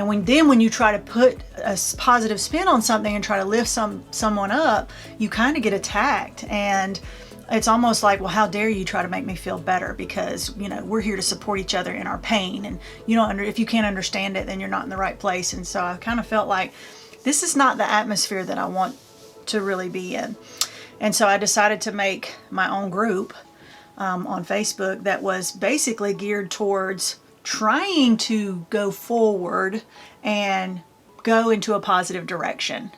when you try to put a positive spin on something and try to lift someone up, you kind of get attacked. And it's almost like, well, how dare you try to make me feel better, because, you know, we're here to support each other in our pain, and if you can't understand it, then you're not in the right place. And so I kind of felt like this is not the atmosphere that I want to really be in. And so I decided to make my own group on Facebook that was basically geared towards trying to go forward and go into a positive direction.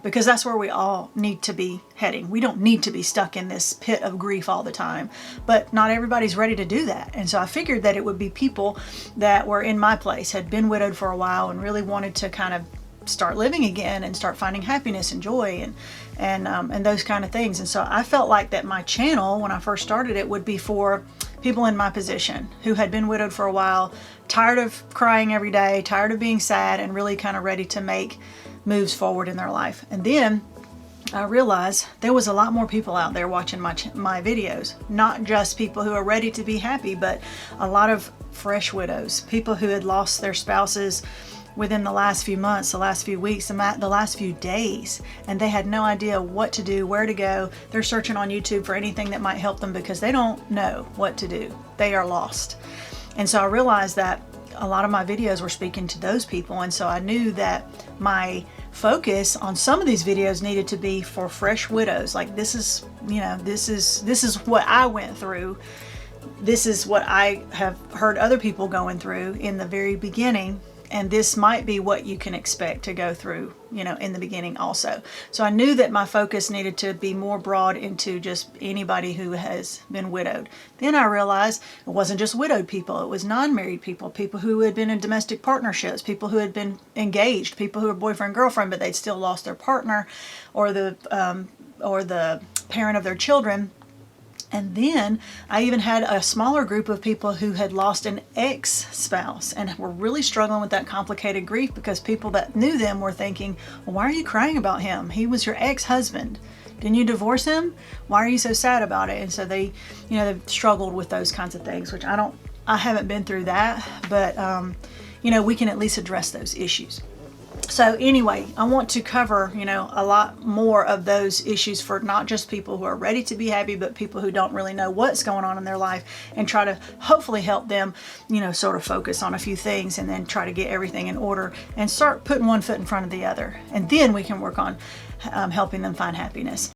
Because that's where we all need to be heading. We don't need to be stuck in this pit of grief all the time, but not everybody's ready to do that. And so I figured that it would be people that were in my place, had been widowed for a while and really wanted to kind of start living again and start finding happiness and joy and those kind of things. And so I felt like that my channel, when I first started it, would be for people in my position who had been widowed for a while, tired of crying every day, tired of being sad, and really kind of ready to make moves forward in their life. And then I realized there was a lot more people out there watching my videos, not just people who are ready to be happy, but a lot of fresh widows, people who had lost their spouses within the last few months, the last few weeks, the last few days, and they had no idea what to do, where to go. They're searching on YouTube for anything that might help them because they don't know what to do. They are lost. And so I realized that a lot of my videos were speaking to those people, and so I knew that my focus on some of these videos needed to be for fresh widows. Like, this is what I went through. This is what I have heard other people going through in the very beginning, and this might be what you can expect to go through, in the beginning also. So I knew that my focus needed to be more broad into just anybody who has been widowed. Then I realized it wasn't just widowed people, it was non-married people, people who had been in domestic partnerships, people who had been engaged, people who were boyfriend, girlfriend, but they'd still lost their partner or the parent of their children. And then I even had a smaller group of people who had lost an ex-spouse and were really struggling with that complicated grief, because people that knew them were thinking, well, why are you crying about him? He was your ex-husband. Didn't you divorce him? Why are you so sad about it? And so they've struggled with those kinds of things, which I haven't been through that, but we can at least address those issues. So anyway, I want to cover, a lot more of those issues for not just people who are ready to be happy, but people who don't really know what's going on in their life, and try to hopefully help them, sort of focus on a few things and then try to get everything in order and start putting one foot in front of the other. And then we can work on helping them find happiness.